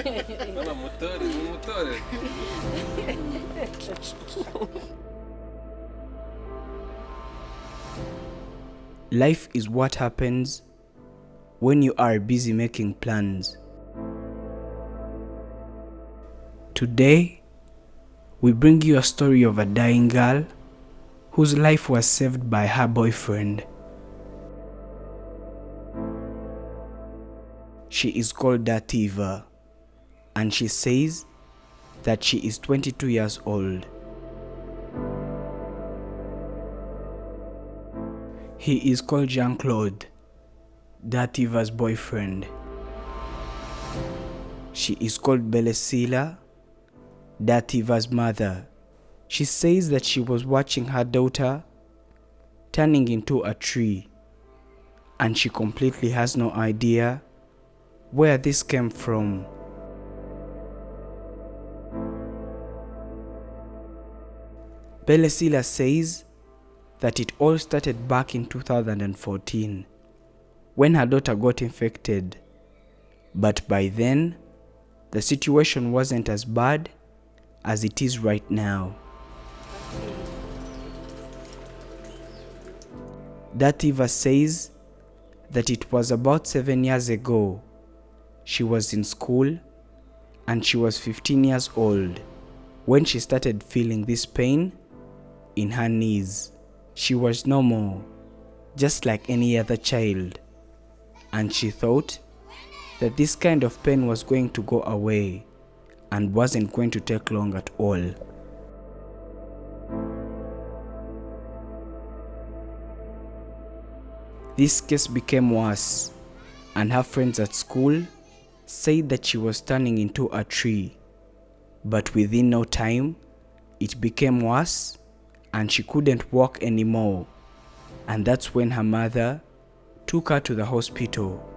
motores. Life is what happens when you are busy making plans. Today, we bring you a story of a dying girl whose life was saved by her boyfriend. She is called Dativa, and she says that she is 22 years old. He is called Jean-Claude, Dativa's boyfriend. She is called Belesila, Dativa's mother. She says that she was watching her daughter turning into a tree, and she completely has no idea where this came from. Belesila says that it all started back in 2014 when her daughter got infected, but by then the situation wasn't as bad as it is right now. Dativa says that it was about 7 years ago. She was in school and she was 15 years old when she started feeling this pain in her knees. She was normal, just like any other child, and she thought that this kind of pain was going to go away and wasn't going to take long at all. This case became worse, and her friends at school said that she was turning into a tree, but within no time, it became worse and she couldn't walk anymore, and that's when her mother took her to the hospital.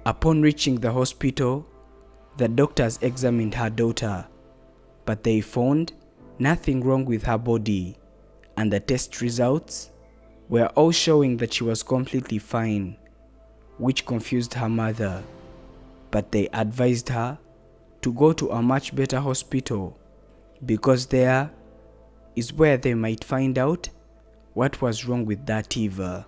Upon reaching the hospital, the doctors examined her daughter, but they found nothing wrong with her body, and the test results were all showing that she was completely fine, which confused her mother, but they advised her to go to a much better hospital because there is where they might find out what was wrong with Dativa.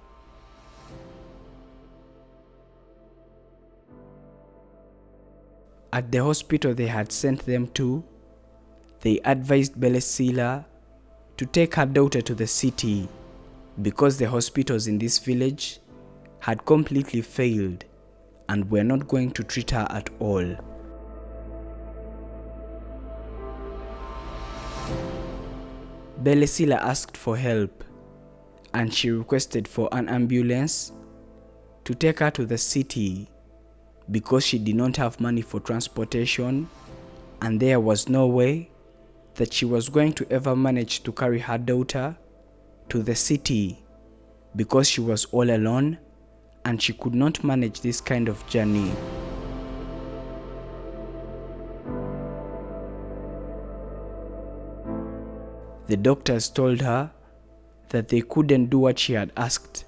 At the hospital they had sent them to, they advised Belesila to take her daughter to the city because the hospitals in this village had completely failed and were not going to treat her at all. Belesila asked for help, and she requested for an ambulance to take her to the city because she did not have money for transportation, and there was no way that she was going to ever manage to carry her daughter to the city because she was all alone and she could not manage this kind of journey. The doctors told her that they couldn't do what she had asked,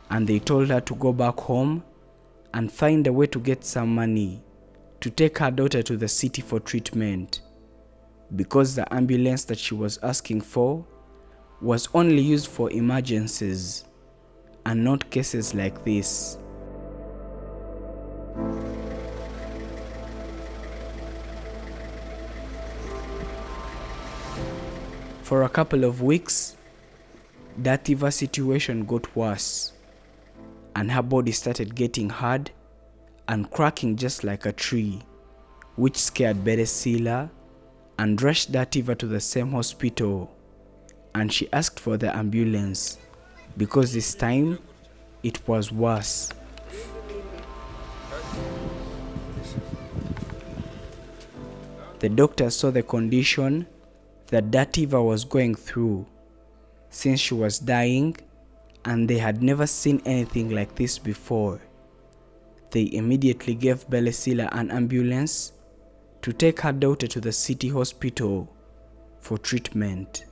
and they told her to go back home and find a way to get some money to take her daughter to the city for treatment, because the ambulance that she was asking for was only used for emergencies and not cases like this. For a couple of weeks, Dativa's situation got worse, and her body started getting hard and cracking just like a tree, which scared Belesila and rushed Dativa to the same hospital, and she asked for the ambulance because this time it was worse. The doctors saw the condition that Dativa was going through since she was dying, and they had never seen anything like this before. They immediately gave Belesila an ambulance to take her daughter to the city hospital for treatment.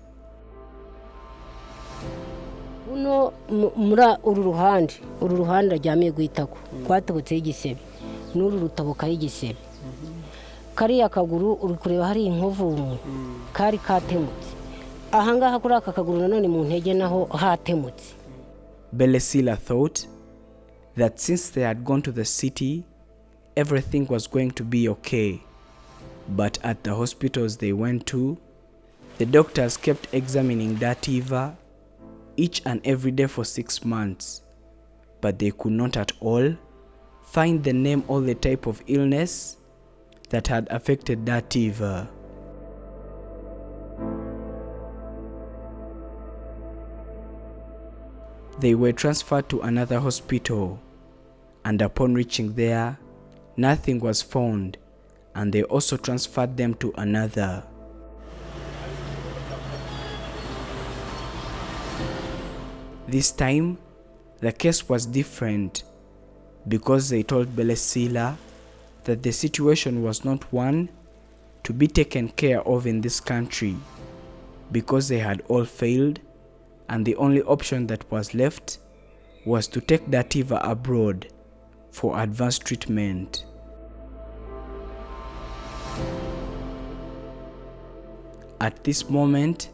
Uno mura uru ruhande ajyamiye guhitako kwatobotse igisebe n'uru rutaboka igisebe kariya kaguru uri kureba hari inkovu kari katemutse ahangaha kuri aka kaguru nanone mu ntege naho hatemutse. Belesila thought that since they had gone to the city, everything was going to be okay. But at the hospitals they went to, the doctors kept examining Dativa each and every day for 6 months, but they could not at all find the name or the type of illness that had affected Dativa. They were transferred to another hospital, and upon reaching there, nothing was found, and they also transferred them to another. This time, the case was different because they told Belesila that the situation was not one to be taken care of in this country because they had all failed, and the only option that was left was to take Dativa abroad for advanced treatment. At this moment,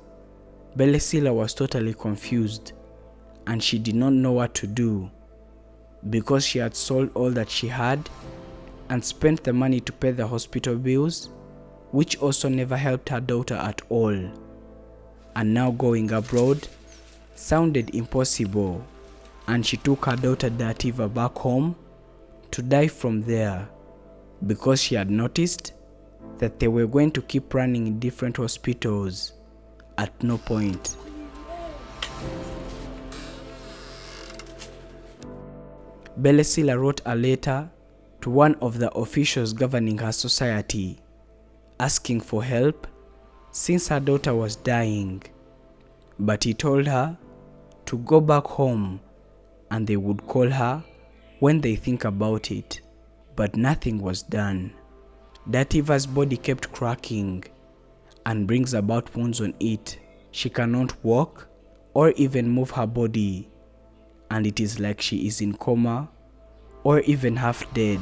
Belesila was totally confused, and she did not know what to do because she had sold all that she had and spent the money to pay the hospital bills, which also never helped her daughter at all. And now going abroad sounded impossible, and she took her daughter Dativa back home to die from there because she had noticed that they were going to keep running in different hospitals at no point. Belesila wrote a letter to one of the officials governing her society, asking for help since her daughter was dying. But he told her to go back home and they would call her when they think about it. But nothing was done. Dativa's body kept cracking and brings about wounds on it. She cannot walk or even move her body, and it is like she is in coma or even half dead.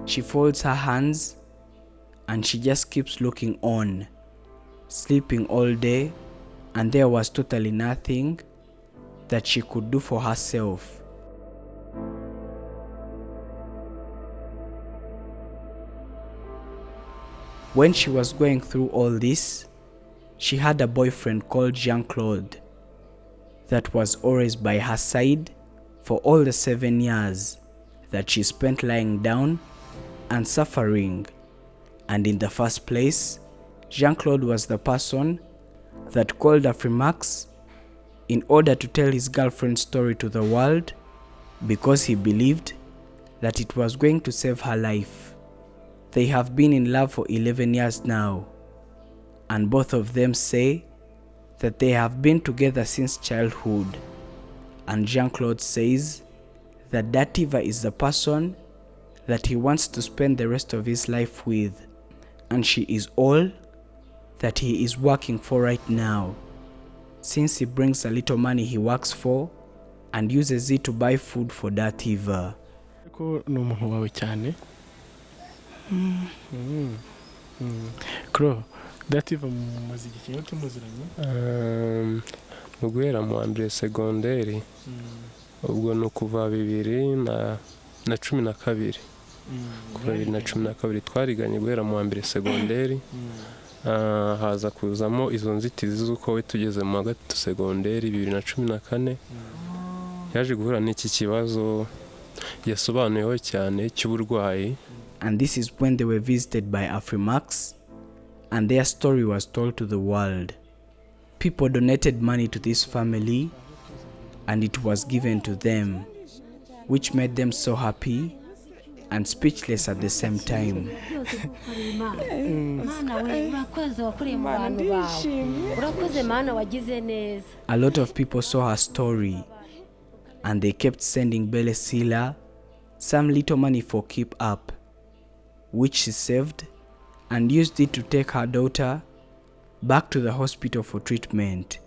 She folds her hands and she just keeps looking on, sleeping all day, and there was totally nothing that she could do for herself. When she was going through all this, she had a boyfriend called Jean-Claude that was always by her side for all the 7 years that she spent lying down and suffering. And in the first place, Jean-Claude was the person that called Afrimax in order to tell his girlfriend's story to the world because he believed that it was going to save her life. They have been in love for 11 years now, and both of them say that they have been together since childhood. And Jean-Claude says that Dativa is the person that he wants to spend the rest of his life with, and she is all that he is working for right now, since he brings a little money he works for and uses it to buy food for Dativa. Kro, Dativa mumaze igihe kintu muziranye? Guhera mu wa mbere segonderi, ubwo no kuva 2012. Kuva 2012 twariganye guhera mu wa mbere segonderi, haza kuzamo izo nzitizi z'uko we tugeze mu wa gatatu segonderi 2014. Yaje guhura n'iki kibazo yasobanuyeho cyane cy'uburwayi. And this is when they were visited by Afrimax and their story was told to the world. People donated money to this family and it was given to them, which made them so happy and speechless at the same time. A lot of people saw her story and they kept sending Belesila some little money for keep up, which she saved and used it to take her daughter back to the hospital for treatment.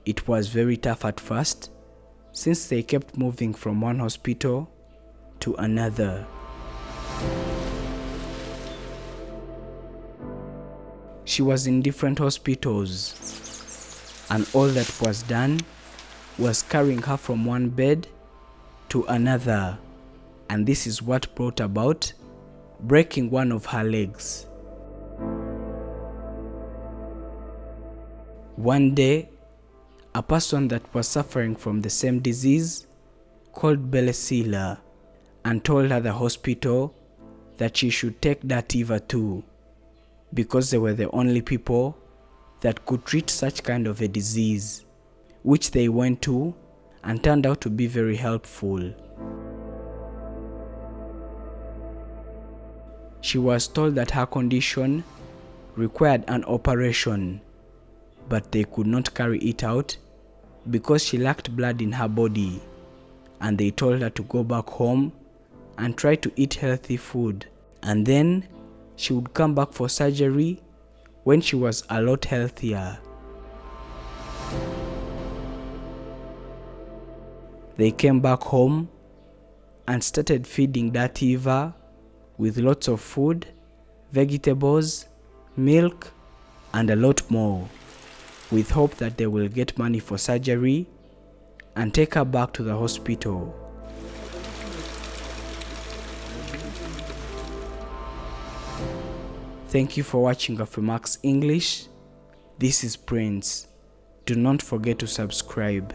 It was very tough at first, since they kept moving from one hospital to another. She was in different hospitals, and all that was done was carrying her from one bed to another, and this is what brought about breaking one of her legs. One day, a person that was suffering from the same disease called Belecila and told her the hospital that she should take Dativa too, because they were the only people that could treat such kind of a disease, which they went to and turned out to be very helpful. She was told that her condition required an operation, but they could not carry it out because she lacked blood in her body, and they told her to go back home and try to eat healthy food, and then she would come back for surgery when she was a lot healthier. They came back home and started feeding Dativa with lots of food, vegetables, milk, and a lot more, with hope that they will get money for surgery and take her back to the hospital. Thank you for watching Afrimax English. This is Prince. Do not forget to subscribe.